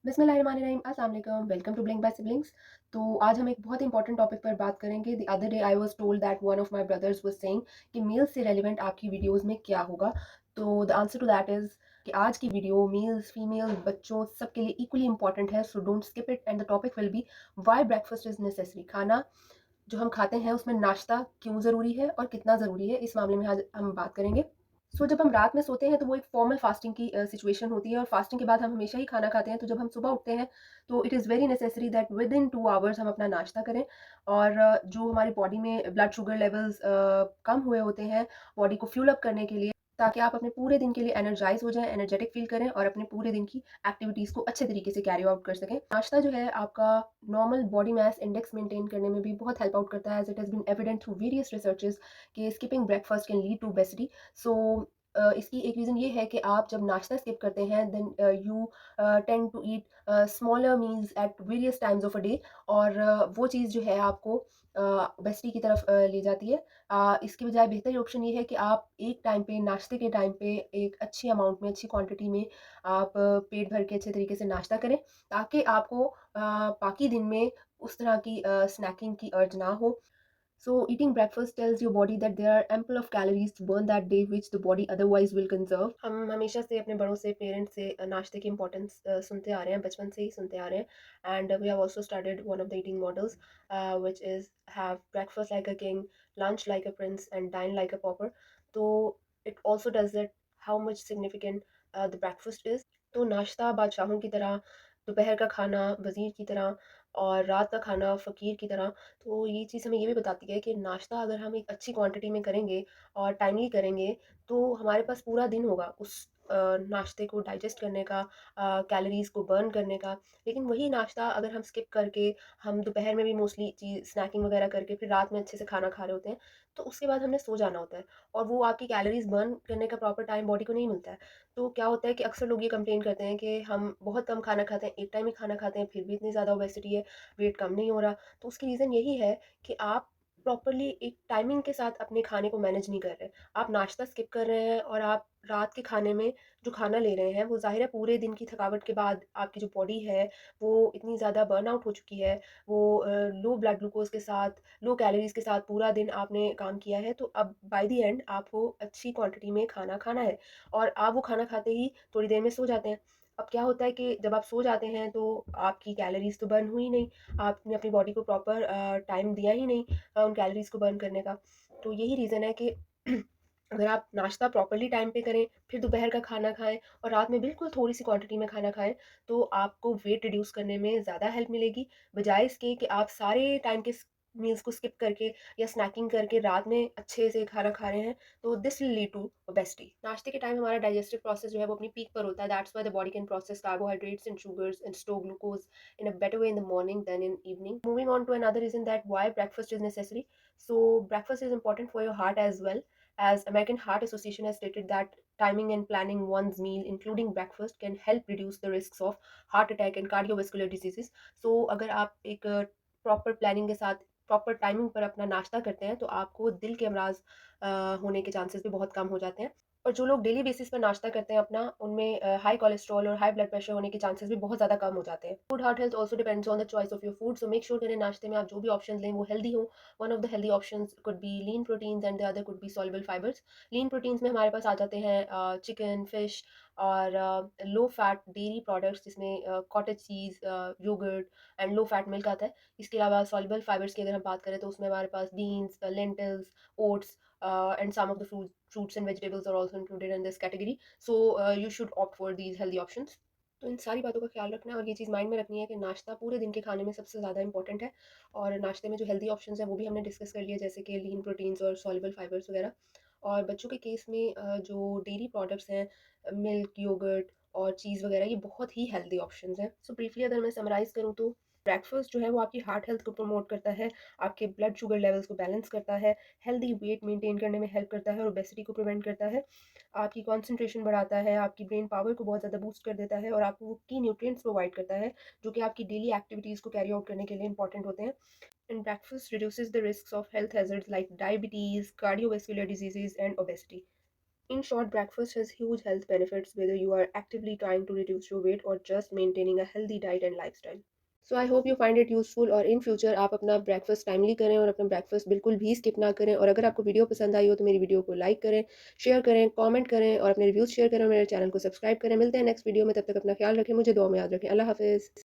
बिस्मिल्लाहिर्रहमानिर्रहीम, अस्सलाम वालेकुम, welcome to Blink by Siblings. तो आज हम एक बहुत इंपॉर्टेंट टॉपिक पर बात करेंगे। The other day I was told that one of my brothers was saying कि मील्स से रेलेवेंट आपकी वीडियोस में क्या होगा। तो the answer to that is कि आज की वीडियो मेल्स, फीमेल्स, बच्चों सबके लिए इक्वली इंपॉर्टेंट है, so don't skip it and the topic will be why breakfast is necessary. खाना जो हम खाते हैं उसमें नाश्ता क्यों ज़रूरी है और कितना ज़रूरी है, इस मामले में आज हम बात करेंगे। जब हम रात में सोते हैं तो वो एक फॉर्मल फास्टिंग की सिचुएशन होती है और फास्टिंग के बाद हम हमेशा ही खाना खाते हैं। तो जब हम सुबह उठते हैं तो it is very necessary that with in 2 hours हम अपना नाश्ता करें और जो हमारी बॉडी में ब्लड शुगर लेवल्स कम हुए होते हैं, बॉडी को फ्यूल अप करने के लिए, ताकि आप अपने पूरे दिन के लिए एनर्जाइज़ हो जाएँ, एनर्जेटिक फ़ील करें और अपने पूरे दिन की एक्टिविटीज़ को अच्छे तरीके से कैरी आउट कर सकें। नाश्ता जो है आपका normal body mass index maintain करने में भी बहुत हेल्प आउट करता है, as it has been evident through various researches कि skipping breakfast can lead to obesity. So इसकी एक रीज़न ये है कि आप जब नाश्ता स्किप करते हैं then you tend to eat smaller meals at various times of a day और वो चीज़ जो है आपको ओबेसिटी की तरफ ले जाती है। इसके बजाय बेहतर ऑप्शन ये है कि आप एक टाइम पे नाश्ते के टाइम पे एक अच्छी अमाउंट में, अच्छी क्वांटिटी में आप पेट भर के अच्छे तरीके से नाश्ता करें, ताकि आपको बाकी दिन में उस तरह की स्नैकिंग की अर्ज ना हो। So, eating breakfast tells your body that there are ample of calories to burn that day, which the body otherwise will conserve. हम हमेशा से अपने बड़ों से, पेरेंट्स से नाश्ते की इम्पोर्टेंस सुनते आ रहे हैं, बचपन से ही सुनते आ रहे हैं। And we have also started one of the eating models which is have breakfast like a king, lunch like a prince and dine like a pauper. तो it also does that how much significant the breakfast is. तो नाश्ता बादशाहों की तरह, दोपहर का खाना वज़ीर की तरह और रात का खाना फ़कीर की तरह। तो ये चीज़ हमें ये भी बताती है कि नाश्ता अगर हम एक अच्छी क्वांटिटी में करेंगे और टाइमली करेंगे तो हमारे पास पूरा दिन होगा उस नाश्ते को डाइजेस्ट करने का, कैलोरीज़ को बर्न करने का। लेकिन वही नाश्ता अगर हम स्किप करके हम दोपहर में भी मोस्टली चीज़ स्नैकिंग वगैरह करके फिर रात में अच्छे से खाना खा रहे होते हैं, तो उसके बाद हमने सो जाना होता है और वो आपकी कैलोरीज़ बर्न करने का प्रॉपर टाइम बॉडी को नहीं मिलता है। तो क्या होता है कि अक्सर लोग ये कंप्लेन करते हैं कि हम बहुत कम खाना खाते हैं, एक टाइम ही खाना खाते हैं, फिर भी इतनी ज़्यादा ओबेसिटी है, वेट कम नहीं हो रहा। तो उसकी रीज़न यही है कि आप प्रॉपरली एक टाइमिंग के साथ अपने खाने को मैनेज नहीं कर रहे। आप नाश्ता स्किप कर रहे हैं और आप रात के खाने में जो खाना ले रहे हैं, वो ज़ाहिर है पूरे दिन की थकावट के बाद आपकी जो बॉडी है, वो इतनी ज़्यादा बर्नआउट हो चुकी है, वो लो ब्लड ग्लूकोज़ के साथ, लो कैलोरीज़ के साथ पूरा दिन आपने काम किया है, तो अब बाय द एंड आपको अच्छी क्वांटिटी में खाना खाना है और आप वो खाना खाते ही थोड़ी देर में सो जाते हैं। अब क्या होता है कि जब आप सो जाते हैं तो आपकी कैलोरीज़ तो बर्न हुई नहीं, आपने अपनी बॉडी को प्रॉपर टाइम दिया ही नहीं उन कैलोरीज़ को बर्न करने का। तो यही रीज़न है कि अगर आप नाश्ता प्रॉपर्ली टाइम पे करें, फिर दोपहर का खाना खाएँ और रात में बिल्कुल थोड़ी-सी क्वांटिटी में खाना खाएँ, तो आपको वेट रिड्यूस करने में ज़्यादा हेल्प मिलेगी, बजाए इसके कि आप सारे टाइम के मील्स को स्किप करके या स्नैकिंग करके रात में अच्छे से खाना खा रहे हैं, तो this will lead to obesity. नाश्ते के टाइम हमारा डाइजेस्टिव प्रोसेस जो है वो अपनी पीक पर होता है, that's why the body can process carbohydrates and sugars and store glucose in a better way in the morning than in evening. Moving on to another reason that why breakfast is necessary. So breakfast is important for your heart as well, as American Heart Association has stated that timing and planning one's meal including breakfast can help reduce the risks of heart attack and cardiovascular diseases. So अगर आप एक proper planning के साथ proper timing पर अपना नाश्ता करते हैं तो आपको दिल के अमराज होने के चांसेस भी बहुत कम हो जाते हैं। और जो लोग डेली बेसिस पर नाश्ता करते हैं अपना, उनमें हाई कोलेस्ट्रॉल और हाई ब्लड प्रेशर होने के चांसेस भी बहुत ज़्यादा कम हो जाते हैं। Food heart health also depends on the choice of your food, so make sure करें नाश्ते में आप जो भी ऑप्शन लें वो हेल्दी हो। One of the healthy options could be lean proteins and the other could be soluble fibres. Lean proteins में हमारे पास आ जाते हैं चिकन, फिश और लो फैट डेयरी प्रोडक्ट्स जिसमें cottage cheese, yogurt and low fat milk आता है। इसके अलावा सॉल्युबल फाइबर्स की अगर हम बात करें तो उसमें हमारे पास beans, lentils, oats and some of the fruits and vegetables are also included in this category. So you should opt for these healthy options. तो इन सारी बातों का ख्याल रखना है और ये चीज़ माइंड में रखनी है कि नाश्ता पूरे दिन के खाने में सबसे ज़्यादा इंपॉर्टेंट है और नाश्ते में जो हेल्दी ऑप्शंस हैं वो भी हमने डिस्कस कर लिया, जैसे कि लीन प्रोटीन्स और सॉल्युबल फाइबर्स वगैरह। और बच्चों के केस में जो डेयरी प्रोडक्ट्स हैं, मिल्क, योगर्ट और चीज़ वगैरह, ये बहुत ही हेल्दी ऑप्शंस हैं। सो ब्रीफली अगर मैं समराइज़ करूँ तो ब्रेकफास्ट जो है वो आपकी हार्ट हेल्थ को प्रमोट करता है, आपके ब्लड शुगर लेवल्स को बैलेंस करता है, हेल्दी वेट मेंटेन करने में हेल्प करता है और ओबेसिटी को प्रिवेंट करता है, आपकी कंसंट्रेशन बढ़ाता है, आपकी ब्रेन पावर को बहुत ज़्यादा बूस्ट कर देता है और आपको वो की न्यूट्रिएंट्स प्रोवाइड करता है जो कि आपकी डेली एक्टिविटीज़ को कैरी आउट करने के लिए इंपॉर्टेंट होते हैं। And breakfast reduces the risk of health hazards like diabetes, cardiovascular diseases and obesity. In short, breakfast has huge health benefits whether you are actively trying to reduce your weight or just maintaining a healthy diet and lifestyle. So I hope you find it useful और in future आप अपना breakfast timely करें और अपना breakfast बिल्कुल भी skip ना करें। और अगर आपको वीडियो पसंद आई हो तो मेरी वीडियो को लाइक करें, शेयर करें, कमेंट करें और अपने रिव्यूज़ शेयर करें और मेरे चैनल को सब्सक्राइब करें। मिलते हैं नेक्स्ट वीडियो में, तब तक अपना ख्याल रखें, मुझे दुआ में याद रखें। अल्लाह हाफ़िज़।